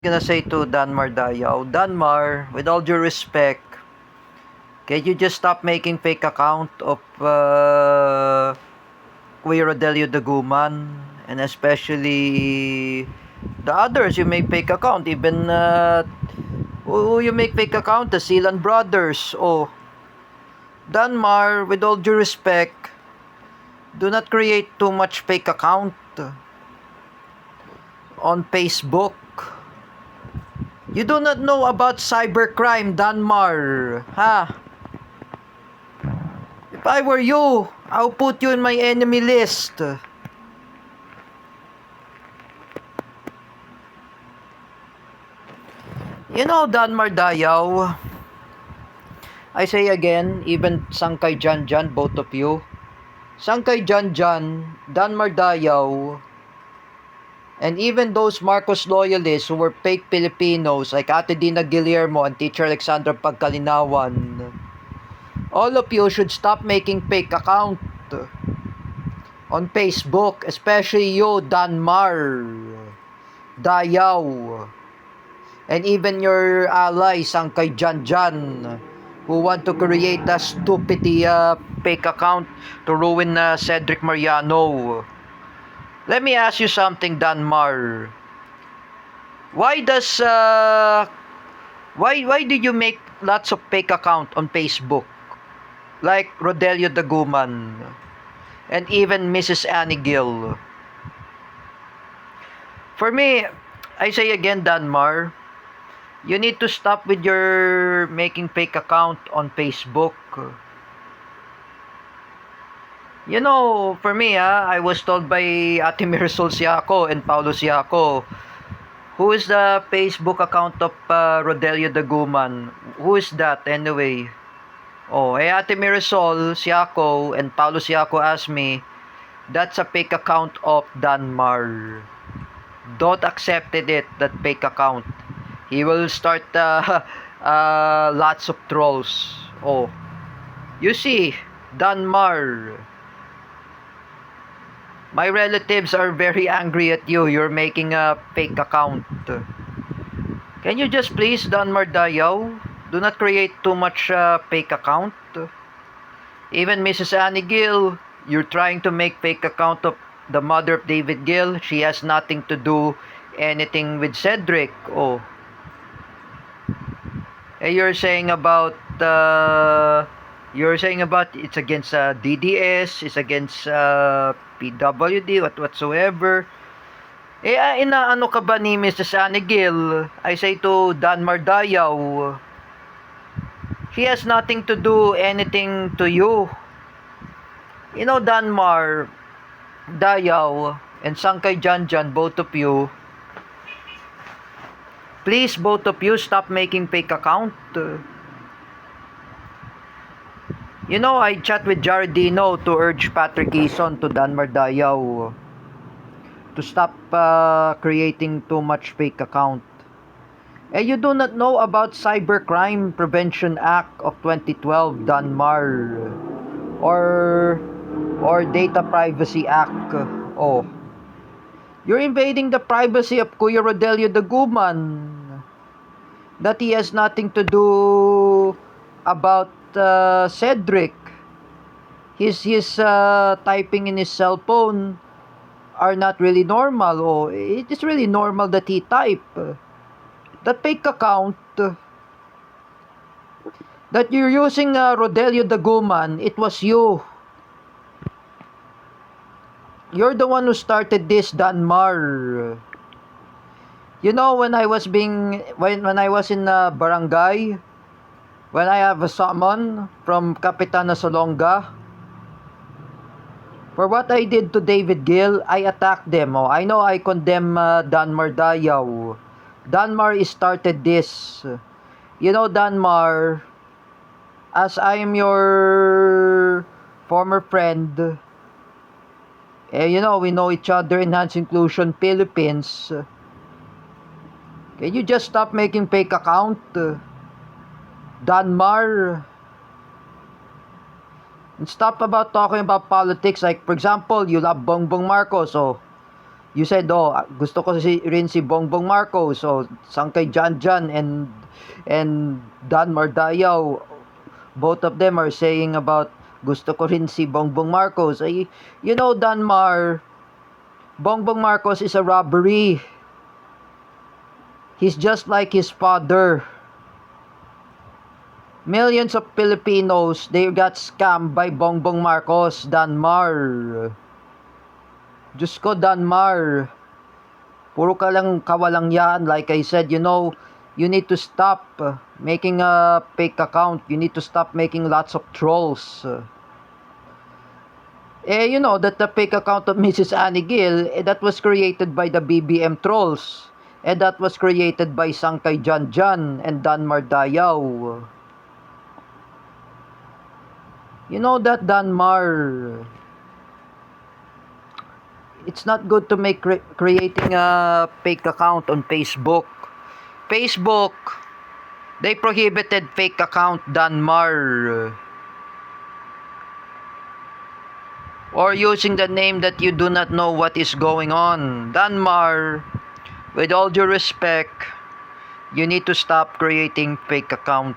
Gonna say to Danmar Dayaw, Danmar, with all due respect, can you just stop making fake account of Kuya Rodelio Daguman, and especially the others you make fake account, even who you make fake account, the Silan brothers. Oh, Danmar, with all due respect, do not create too much fake account on Facebook. You do not know about cybercrime, Danmar. Ha? If I were you, I'll put you in my enemy list. You know, Danmar Dayaw, I say again, even Sangkay Janjan, both of you, Sangkay Janjan, Danmar Dayaw, and even those Marcos loyalists who were fake Filipinos like Ate Dina Guillermo and Teacher Alexandra Pagkalinawan, all of you should stop making fake account on Facebook, especially you, Danmar Dayaw, and even your ally, Sangkay Janjan, who want to create a stupid fake account to ruin Cedric Mariano. Let me ask you something, Danmar. Why did you make lots of fake account on Facebook? Like Rodelio Daguman and even Mrs. Annie Gill. For me, I say again, Danmar, you need to stop with your making fake account on Facebook. You know, for me, I was told by Ate Marisol Siaco and Paulo Siaco, who is the Facebook account of Rodelio Daguman? Who is that anyway? Oh, Ate Marisol Siaco and Paulo Siaco asked me, that's a fake account of Danmar. Don't accept it, that fake account. He will start lots of trolls. Oh, you see, Danmar, my relatives are very angry at you. You're making a fake account. Can you just please, Danmar Dayaw, do not create too much fake account? Even Mrs. Annie Gill, you're trying to make fake account of the mother of David Gill. She has nothing to do anything with Cedric. Oh, you're saying about it's against DDS, it's against PWD, whatsoever. Inaano ka ba ni Mrs. Annie Gill? I say to Danmar Dayaw, she has nothing to do anything to you. You know, Danmar Dayaw and Sangkay Janjan, both of you, please, both of you, stop making fake account. You know, I chat with Jardino to urge Patrick Eason to Danmar Dayaw to stop creating too much fake account. You do not know about Cybercrime Prevention Act of 2012, Danmar, or Data Privacy Act. Oh, you're invading the privacy of Kuya Rodelio Daguman, that he has nothing to do about Cedric. His typing in his cell phone are not really normal. Oh, it is really normal that he type. That fake account that you're using, Rodelio Daguman, it was you. You're the one who started this, Danmar. You know, when I was in barangay, when I have a summon from Kapitan Nasolonga, for what I did to David Gill, I attacked them. Oh, I know I condemn Danmar Dayaw. Danmar started this. You know, Danmar, as I am your former friend, you know, we know each other in Hans Inclusion Philippines. Can you just stop making fake account? Danmar, and stop about talking about politics. Like, for example, you love Bongbong Marcos, so You said, oh, gusto ko rin si Bongbong Marcos. So, sang kay Jan Jan and Dan Mardayaw, both of them are saying about gusto ko rin si Bongbong Marcos. You know, Danmar, Bongbong Marcos is a robbery. He's just like his father. Millions of Filipinos, they got scammed by Bongbong Marcos, Danmar. Diyos ko, Danmar. Puro ka lang kawalang yan. Like I said, you know, you need to stop making a fake account. You need to stop making lots of trolls. You know that the fake account of Mrs. Annie Gill, that was created by the BBM trolls. And that was created by Sangkay Janjan and Danmar Dayaw. You know that, Danmar. It's not good to make creating a fake account on Facebook. Facebook, they prohibited fake account, Danmar. Or using the name that you do not know what is going on. Danmar, with all due respect, you need to stop creating fake account.